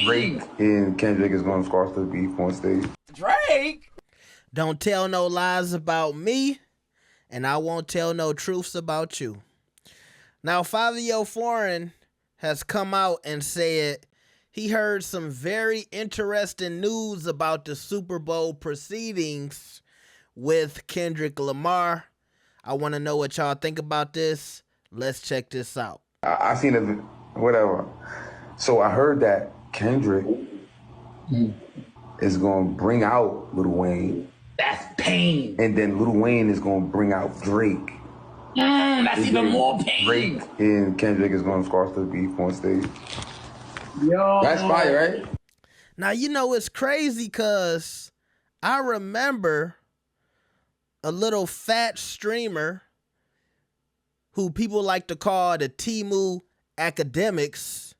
Drake and Kendrick is going to squash the beef on stage. Drake? Don't tell no lies about me, and I won't tell no truths about you. Now, Fivio Foreign has come out and said he heard some very interesting news about the Super Bowl proceedings with Kendrick Lamar. I want to know what y'all think about this. Let's check this out. I seen it, whatever. So I heard that Kendrick is going to bring out Lil Wayne. That's pain. And then Lil Wayne is going to bring out Drake. That's even more pain. Drake and Kendrick is going to squash the beef on stage. Yo. That's fire, right? Now, you know, it's crazy because I remember a little fat streamer who people like to call the Timu Academics.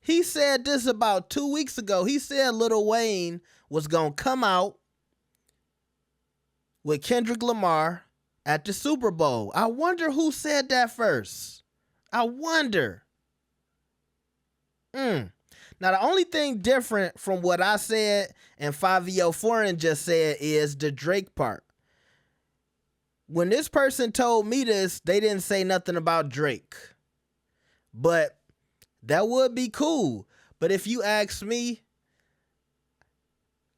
He said this about 2 weeks ago. He said Lil Wayne was going to come out with Kendrick Lamar at the Super Bowl. I wonder who said that first. I wonder. Now, the only thing different from what I said and Fivio Foreign just said is the Drake part. When this person told me this, they didn't say nothing about Drake. But that would be cool. But if you ask me,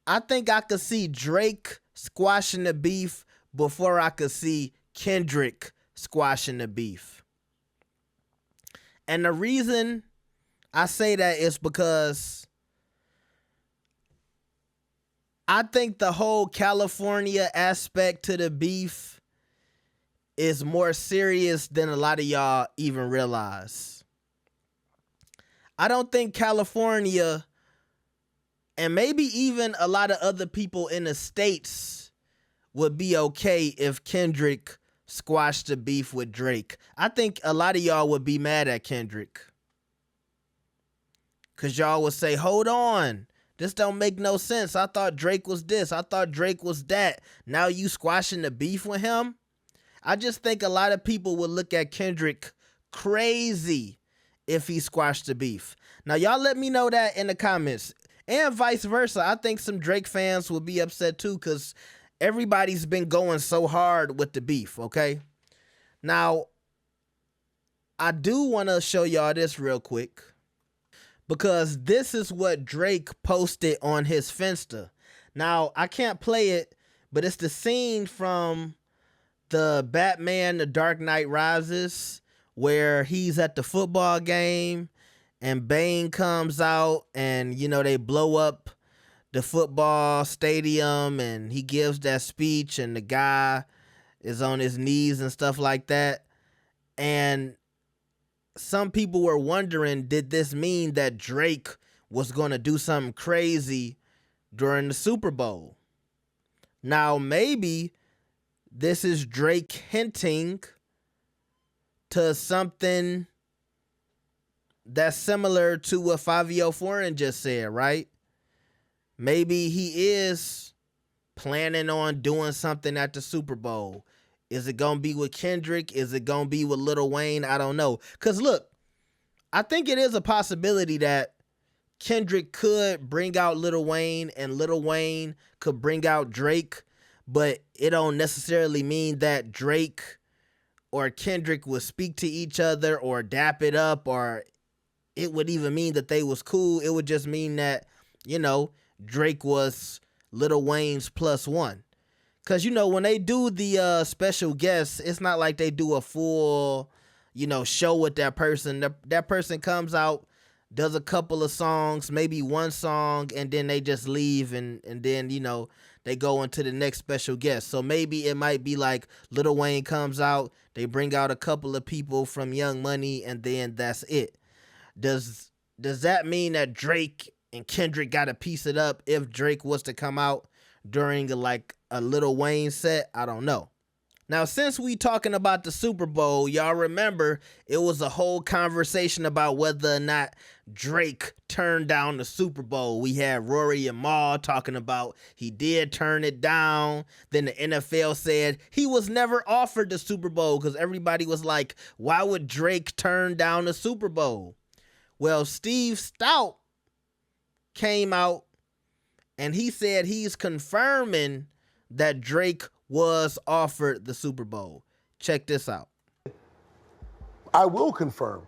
I think I could see Drake squashing the beef before I could see Kendrick squashing the beef. And the reason I say that is because I think the whole California aspect to the beef is more serious than a lot of y'all even realize. I don't think California and maybe even a lot of other people in the States would be okay if Kendrick squashed the beef with Drake. I think a lot of y'all would be mad at Kendrick. Because y'all would say, hold on, this don't make no sense. I thought Drake was this. I thought Drake was that. Now you squashing the beef with him? I just think a lot of people would look at Kendrick crazy if he squashed the beef. Now, y'all let me know that in the comments. And vice versa. I think some Drake fans will be upset too because everybody's been going so hard with the beef, okay? Now, I do want to show y'all this real quick because this is what Drake posted on his Finsta. Now, I can't play it, but it's the scene from the Batman The Dark Knight Rises where he's at the football game and Bane comes out and, you know, they blow up the football stadium and he gives that speech and the guy is on his knees and stuff like that. And some people were wondering, did this mean that Drake was going to do something crazy during the Super Bowl? Now, maybe this is Drake hinting to something that's similar to what Fivio Foreign just said, right? Maybe he is planning on doing something at the Super Bowl. Is it going to be with Kendrick? Is it going to be with Lil Wayne? I don't know. Because look, I think it is a possibility that Kendrick could bring out Lil Wayne and Lil Wayne could bring out Drake, but it don't necessarily mean that Drake or Kendrick would speak to each other or dap it up, or it would even mean that they was cool. It would just mean that, you know, Drake was Lil Wayne's plus one. Because, you know, when they do the special guests, it's not like they do a full, you know, show with that person. That person comes out, does a couple of songs, maybe one song, and then they just leave and then, you know, they go into the next special guest. So maybe it might be like Lil Wayne comes out, they bring out a couple of people from Young Money, and then that's it. Does that mean that Drake and Kendrick got to piece it up if Drake was to come out during like a Lil Wayne set? I don't know. Now, since we talking about the Super Bowl, y'all remember it was a whole conversation about whether or not Drake turned down the Super Bowl. We had Rory and Mal talking about he did turn it down. Then the NFL said he was never offered the Super Bowl because everybody was like, why would Drake turn down the Super Bowl? Well, Steve Stout came out and he said he's confirming that Drake was offered the Super Bowl. Check this out. I will confirm.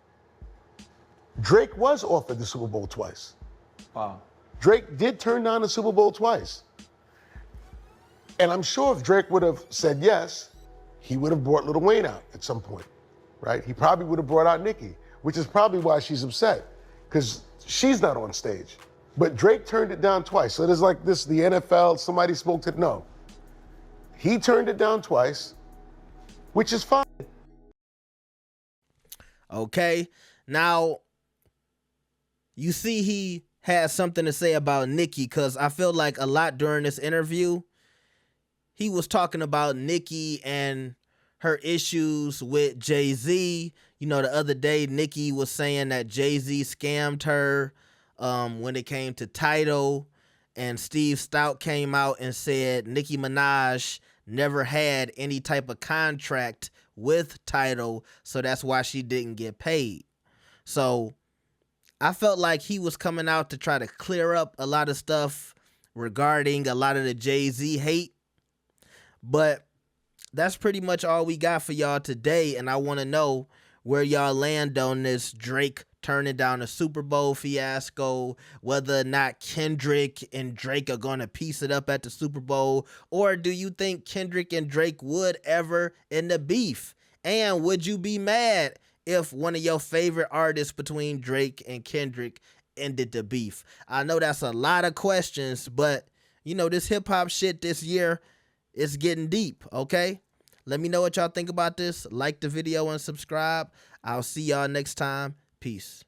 Drake was offered the Super Bowl twice. Wow. Drake did turn down the Super Bowl twice. And I'm sure if Drake would have said yes, he would have brought Lil Wayne out at some point, right? He probably would have brought out Nicki, which is probably why she's upset, because she's not on stage. But Drake turned it down twice. So there's like this, the NFL, somebody spoke to, no. He turned it down twice, which is fine. Okay, now you see he has something to say about Nicki, because I feel like a lot during this interview, he was talking about Nicki and her issues with Jay-Z. You know, the other day, Nicki was saying that Jay-Z scammed her when it came to Tidal, and Steve Stout came out and said Nicki Minaj never had any type of contract with Tidal, so that's why she didn't get paid. So I felt like he was coming out to try to clear up a lot of stuff regarding a lot of the Jay-Z hate. But that's pretty much all we got for y'all today, and I want to know where y'all land on this Drake turning down a Super Bowl fiasco, whether or not Kendrick and Drake are going to piece it up at the Super Bowl, or do you think Kendrick and Drake would ever end the beef? And would you be mad if one of your favorite artists between Drake and Kendrick ended the beef? I know that's a lot of questions, but you know, this hip-hop shit this year, it's getting deep, okay? Let me know what y'all think about this. Like the video and subscribe. I'll see y'all next time. Peace.